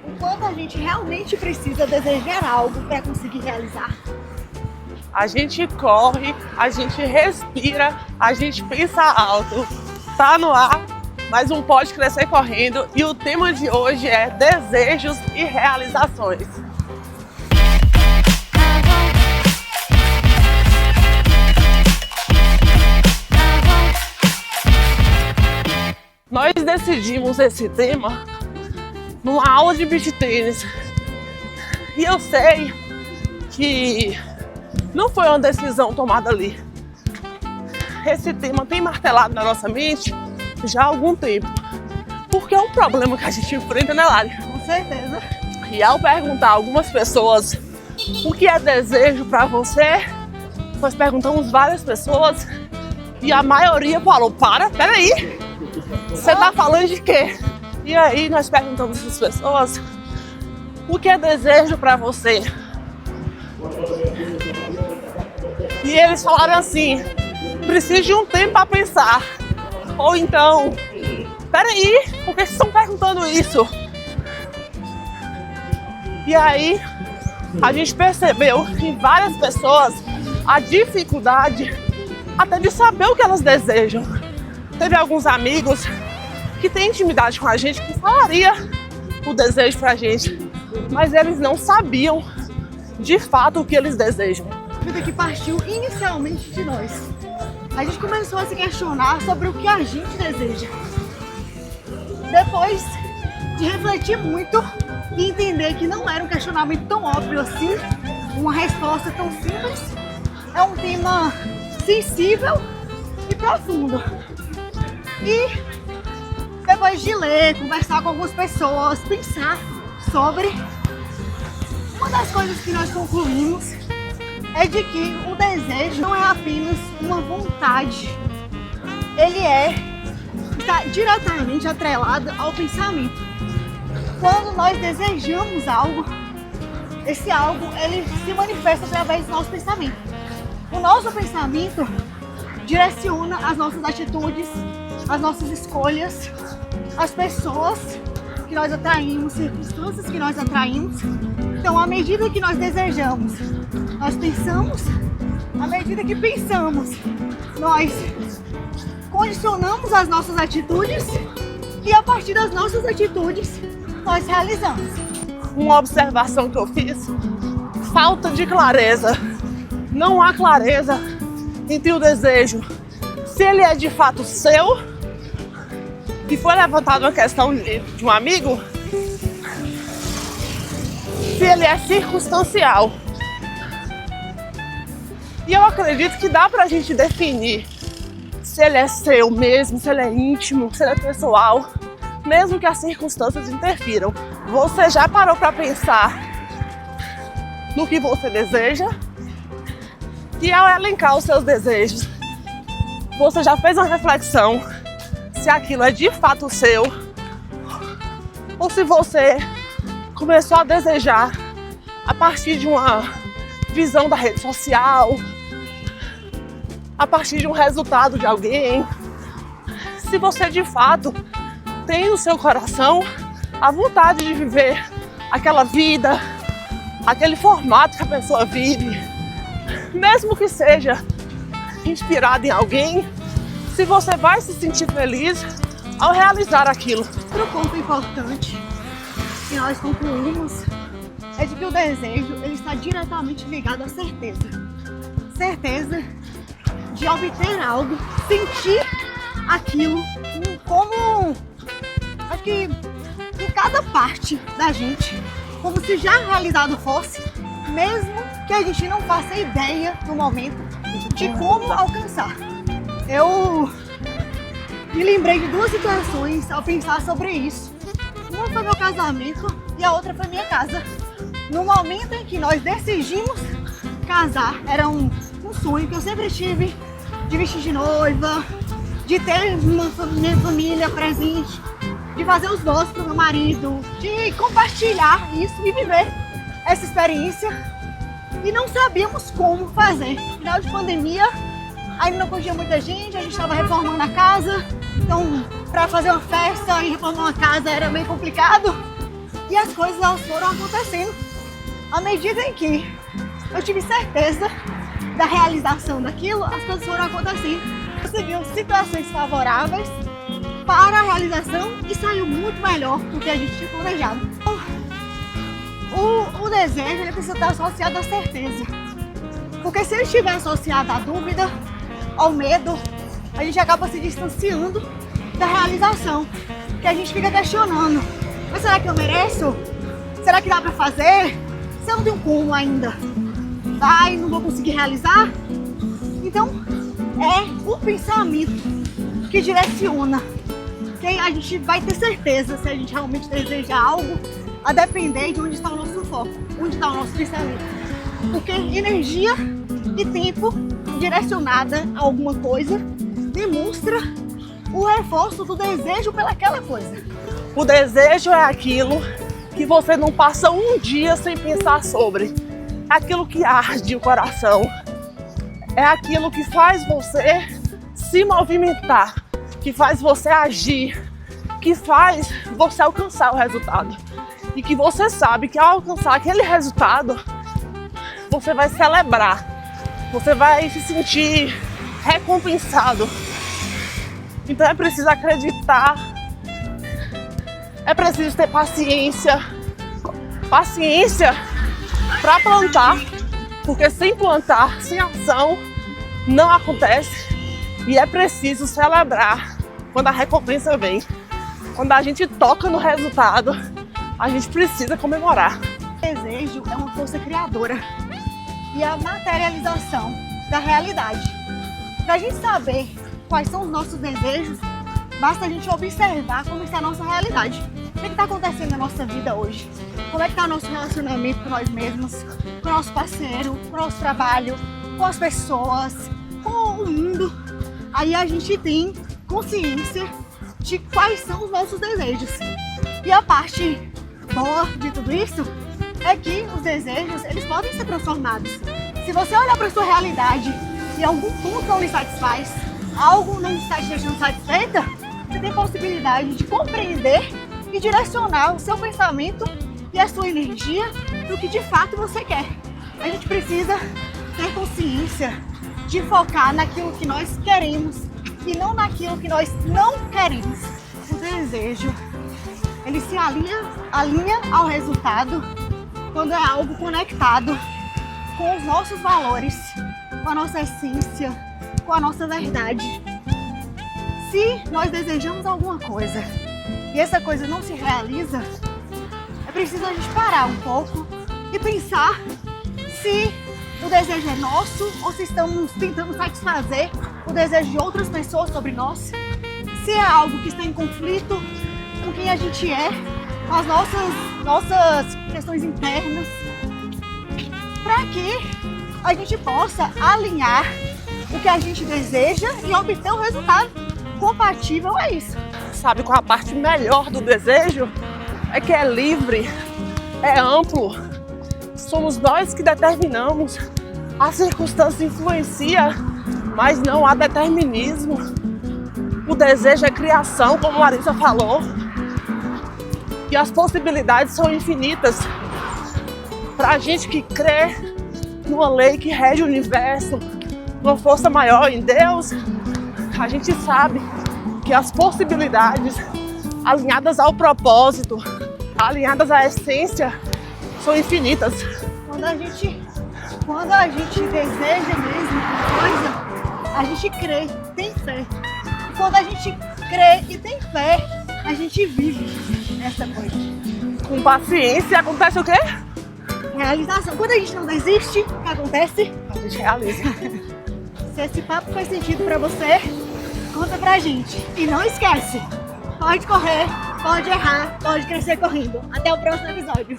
o quanto a gente realmente precisa desejar algo para conseguir realizar. A gente corre, a gente respira, a gente pensa alto. Tá no ar, mas um pode crescer correndo e o tema de hoje é desejos e realizações. Nós decidimos esse tema numa aula de beach tênis e eu sei que não foi uma decisão tomada ali. Esse tema tem martelado na nossa mente já há algum tempo, porque é um problema que a gente enfrenta, né, Lari? Com certeza. E ao perguntar a algumas pessoas o que é desejo para você, nós perguntamos várias pessoas e a maioria falou, peraí, você tá falando de quê? E aí nós perguntamos essas pessoas o que é desejo para você. E eles falaram assim, preciso de um tempo para pensar. Ou então, peraí, por que vocês estão perguntando isso? E aí, a gente percebeu em várias pessoas a dificuldade até de saber o que elas desejam. Teve alguns amigos que têm intimidade com a gente, que falaria o desejo pra gente, mas eles não sabiam de fato o que eles desejam. A vida que partiu inicialmente de nós. A gente começou a se questionar sobre o que a gente deseja. Depois de refletir muito e entender que não era um questionamento tão óbvio assim, uma resposta tão simples, é um tema sensível e profundo. E depois de ler, conversar com algumas pessoas, pensar sobre, uma das coisas que nós concluímos é de que o desejo não é apenas uma vontade, ele está diretamente atrelado ao pensamento. Quando nós desejamos algo, esse algo ele se manifesta através do nosso pensamento. O nosso pensamento direciona as nossas atitudes, as nossas escolhas, as pessoas que nós atraímos, circunstâncias que nós atraímos. Então, à medida que nós desejamos, nós pensamos, à medida que pensamos, nós condicionamos as nossas atitudes e a partir das nossas atitudes, nós realizamos. Uma observação que eu fiz, falta de clareza. Não há clareza entre o desejo, se ele é de fato seu, e foi levantada uma questão de um amigo, se ele é circunstancial. E eu acredito que dá pra gente definir se ele é seu mesmo, se ele é íntimo, se ele é pessoal, mesmo que as circunstâncias interfiram. Você já parou pra pensar no que você deseja? E ao elencar os seus desejos, você já fez uma reflexão se aquilo é de fato seu ou se você começou a desejar a partir de uma visão da rede social, a partir de um resultado de alguém. Se você de fato tem no seu coração a vontade de viver aquela vida, aquele formato que a pessoa vive, mesmo que seja inspirado em alguém, se você vai se sentir feliz ao realizar aquilo. Outro ponto importante que nós concluímos é de que o desejo ele está diretamente ligado à certeza. Certeza de obter algo, sentir aquilo como, acho que em cada parte da gente, como se já realizado fosse, mesmo que a gente não faça ideia no momento de como alcançar. Eu me lembrei de duas situações ao pensar sobre isso. Uma foi meu casamento e a outra foi minha casa. No momento em que nós decidimos casar, era um sonho que eu sempre tive de vestir de noiva, de ter minha família presente, de fazer os votos pro meu marido, de compartilhar isso e viver essa experiência. E não sabíamos como fazer. Final de pandemia, ainda não podia muita gente, a gente estava reformando a casa, então para fazer uma festa e reformar uma casa era meio complicado. E as coisas elas foram acontecendo à medida em que eu tive certeza da realização daquilo, as coisas foram acontecendo. Conseguiu situações favoráveis para a realização e saiu muito melhor do que a gente tinha planejado. O desejo ele precisa estar associado à certeza. Porque se ele estiver associado à dúvida, ao medo, a gente acaba se distanciando da realização. Que a gente fica questionando. Mas será que eu mereço? Será que dá pra fazer? Se eu não tenho como ainda, vai, não vou conseguir realizar? Então, é o pensamento que direciona. Que a gente vai ter certeza se a gente realmente deseja algo, a depender de onde está o nosso foco, onde está o nosso pensamento. Porque energia e tempo direcionada a alguma coisa demonstra o reforço do desejo pelaquela coisa. O desejo é aquilo que você não passa um dia sem pensar sobre. É aquilo que arde o coração. É aquilo que faz você se movimentar, que faz você agir, que faz você alcançar o resultado. E que você sabe que ao alcançar aquele resultado, você vai celebrar, você vai se sentir recompensado. Então é preciso acreditar, é preciso ter paciência para plantar, porque sem plantar, sem ação, não acontece. E é preciso celebrar quando a recompensa vem. Quando a gente toca no resultado, a gente precisa comemorar. O desejo é uma força criadora e a materialização da realidade. Para a gente saber quais são os nossos desejos, basta a gente observar como está a nossa realidade. O que está acontecendo na nossa vida hoje? Como é que está o nosso relacionamento com nós mesmos, com o nosso parceiro, com o nosso trabalho, com as pessoas, com o mundo? Aí a gente tem consciência de quais são os nossos desejos. E a parte boa de tudo isso é que os desejos, eles podem ser transformados. Se você olhar para a sua realidade e algum ponto não lhe satisfaz, algo não está te deixando satisfeita, você tem possibilidade de compreender e direcionar o seu pensamento e a sua energia para o que de fato você quer. A gente precisa ter consciência de focar naquilo que nós queremos e não naquilo que nós não queremos. O desejo, ele se alinha ao resultado quando é algo conectado com os nossos valores, com a nossa essência, com a nossa verdade. Se nós desejamos alguma coisa e essa coisa não se realiza, é preciso a gente parar um pouco e pensar se o desejo é nosso ou se estamos tentando satisfazer o desejo de outras pessoas sobre nós, se é algo que está em conflito com quem a gente é, com as nossas questões internas, para que a gente possa alinhar o que a gente deseja e obter um resultado compatível a isso. Sabe qual a parte melhor do desejo? É que é livre, é amplo. Somos nós que determinamos. A circunstância influencia, mas não há determinismo. O desejo é criação, como a Larissa falou. E as possibilidades são infinitas. Para a gente que crê numa lei que rege o universo, uma força maior em Deus, a gente sabe que as possibilidades alinhadas ao propósito, alinhadas à essência, são infinitas. Quando a gente deseja mesmo coisa, a gente crê, tem fé. E quando a gente crê e tem fé, a gente vive essa coisa. Com paciência acontece o quê? Realização. Quando a gente não desiste, o que acontece? A gente realiza. Se esse papo faz sentido pra você, conta pra gente. E não esquece, pode correr, pode errar, pode crescer correndo. Até o próximo episódio.